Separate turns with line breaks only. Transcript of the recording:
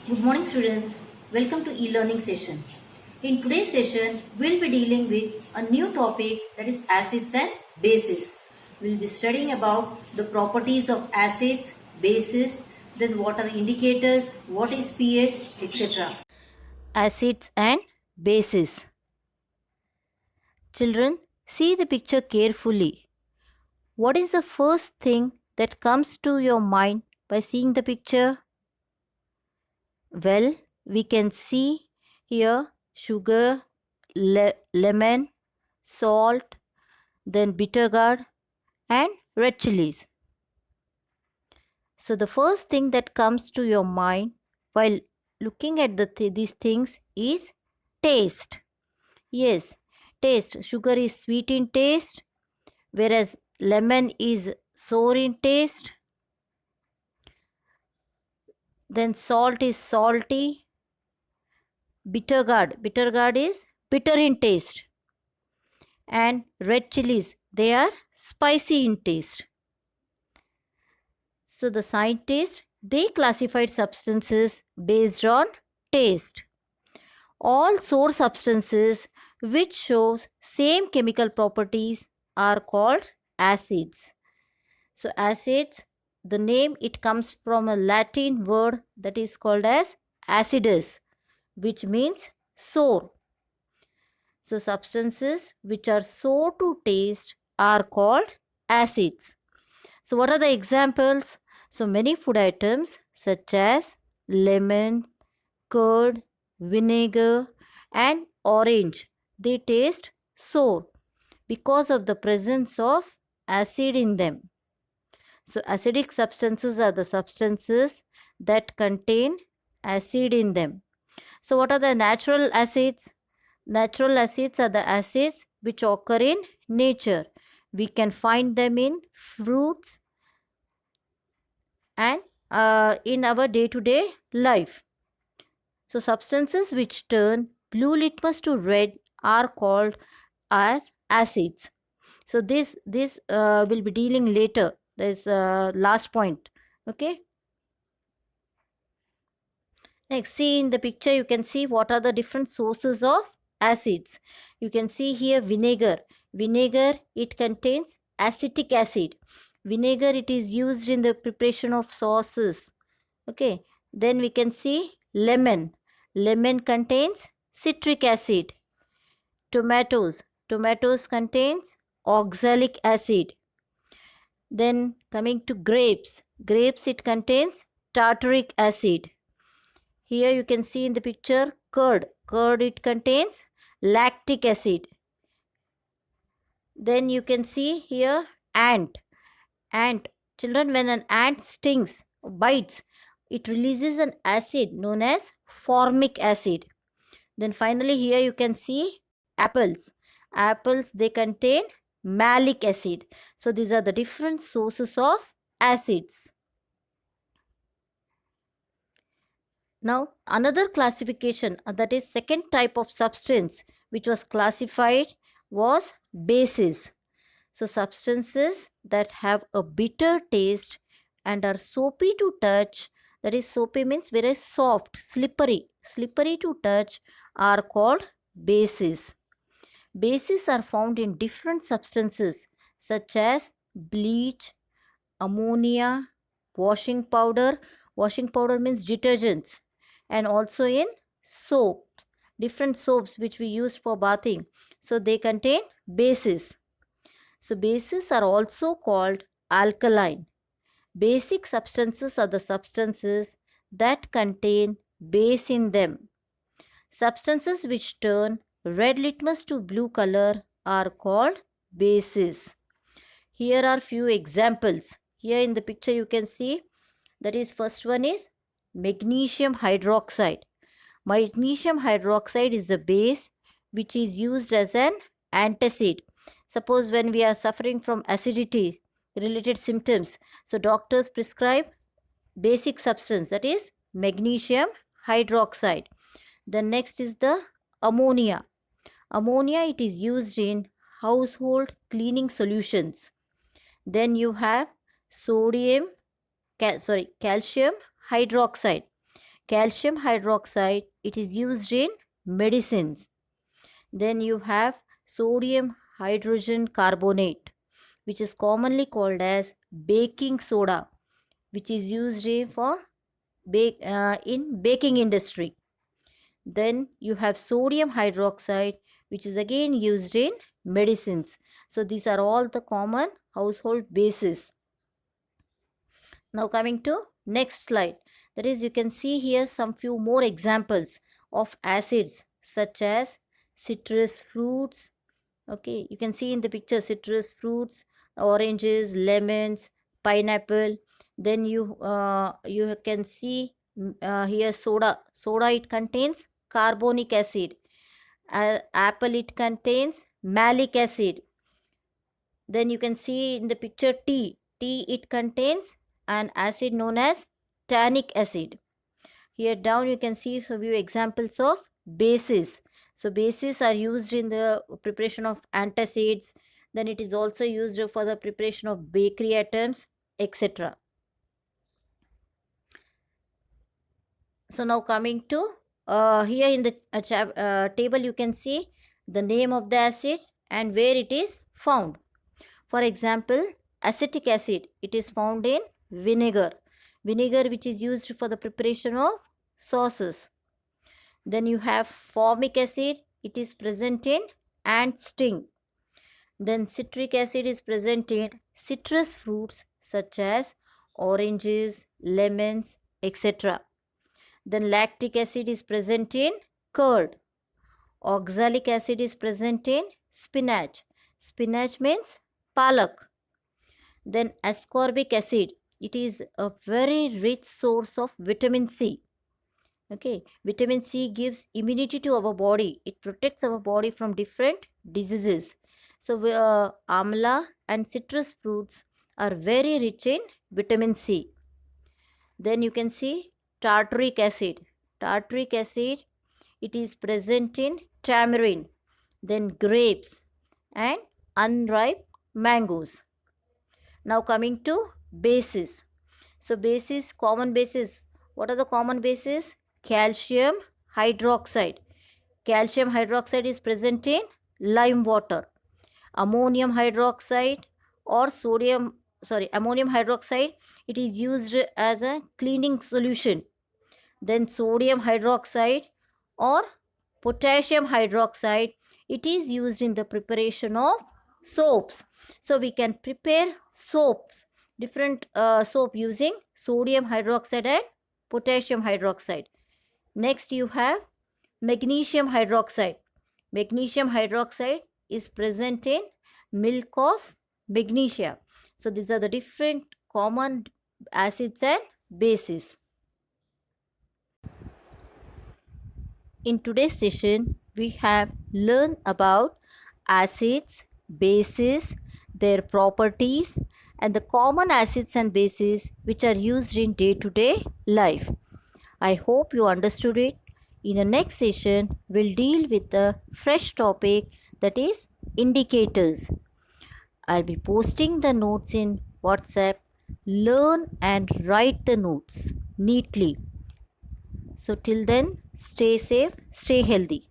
Good morning students. Welcome to e-learning session. In today's session, we'll be dealing with a new topic that is acids and bases. We'll be studying about the properties of acids, bases, then what are indicators, what is pH, etc. Acids and bases. Children, see the picture carefully. What is the first thing that comes to your mind by seeing the picture? Well, we can see here sugar, lemon, salt, then bitter gourd and red chilies. So the first thing that comes to your mind while looking at these things is taste. Yes, taste. Sugar is sweet in taste, whereas lemon is sour in taste. Then salt is salty. Bitter gourd is bitter in taste. And red chilies, they are spicy in taste. So the scientists, they classified substances based on taste. All sour substances which shows same chemical properties are called acids. So acids, the name, it comes from a Latin word that is called as acidus, which means sour. So substances which are sour to taste are called acids. So what are the examples? So many food items such as lemon, curd, vinegar and orange, they taste sour because of the presence of acid in them. So acidic substances are the substances that contain acid in them. So what are the natural acids? Natural acids are the acids which occur in nature. We can find them in fruits and in our day-to-day life. So substances which turn blue litmus to red are called as acids. So this will be dealing later. There's last point. Okay. Next, see in the picture, you can see what are the different sources of acids. You can see here vinegar. Vinegar, it contains acetic acid. Vinegar, it is used in the preparation of sauces. Okay. Then we can see lemon. Lemon contains citric acid. Tomatoes. Tomatoes contains oxalic acid. Then coming to grapes. Grapes, it contains tartaric acid. Here you can see in the picture curd. Curd, it contains lactic acid. Then you can see here ant. Ant. Children, when an ant stings, bites, it releases an acid known as formic acid. Then finally here you can see apples. Apples, they contain malic acid. So these are the different sources of acids. Now another classification, that is second type of substance which was classified was bases. So substances that have a bitter taste and are soapy to touch, that is soapy means very soft, slippery to touch, are called bases. Bases are found in different substances such as bleach, ammonia, washing powder. Washing powder means detergents, and also in soap, different soaps which we use for bathing. So they contain bases. So bases are also called alkaline. Basic substances are the substances that contain base in them. Substances which turn red litmus to blue color are called bases. Here are few examples. Here in the picture you can see, that is, first one is magnesium hydroxide. Magnesium hydroxide is a base which is used as an antacid. Suppose when we are suffering from acidity related symptoms, so doctors prescribe basic substance, that is magnesium hydroxide. The next is the ammonia. Ammonia, it is used in household cleaning solutions. Then you have calcium hydroxide. Calcium hydroxide, it is used in medicines. Then you have sodium hydrogen carbonate, which is commonly called as baking soda, which is used in baking industry. Then you have sodium hydroxide, which is again used in medicines. So these are all the common household bases. Now coming to next slide. That is, you can see here some few more examples of acids such as citrus fruits. Okay, you can see in the picture citrus fruits, oranges, lemons, pineapple. Then you can see here soda. Soda, it contains carbonic acid. Apple, it contains malic acid. Then you can see in the picture tea. Tea, it contains an acid known as tannic acid. Here down you can see some few examples of bases. So bases are used in the preparation of antacids. Then it is also used for the preparation of bakery items, etc. So now coming to here in the table, you can see the name of the acid and where it is found. For example, acetic acid, it is found in vinegar. Vinegar, which is used for the preparation of sauces. Then you have formic acid, it is present in ant sting. Then citric acid is present in citrus fruits such as oranges, lemons, etc. Then lactic acid is present in curd. Oxalic acid is present in spinach. Spinach means palak. Then ascorbic acid, it is a very rich source of vitamin C. Okay, vitamin C gives immunity to our body. It protects our body from different diseases. So amla and citrus fruits are very rich in vitamin C. Then you can see tartaric acid. Tartaric acid, it is present in tamarind, then grapes and unripe mangoes. Now coming to bases. So bases, common bases. What are the common bases? Calcium hydroxide. Calcium hydroxide is present in lime water. Ammonium hydroxide or ammonium hydroxide, it is used as a cleaning solution. Then sodium hydroxide or potassium hydroxide, it is used in the preparation of soaps. So we can prepare soaps, different soap using sodium hydroxide and potassium hydroxide. Next you have magnesium hydroxide. Magnesium hydroxide is present in milk of magnesia. So these are the different common acids and bases. In today's session, we have learned about acids, bases, their properties, and the common acids and bases which are used in day-to-day life. I hope you understood it. In the next session, we'll deal with a fresh topic, that is indicators. I'll be posting the notes in WhatsApp. Learn and write the notes neatly. So till then, stay safe, stay healthy.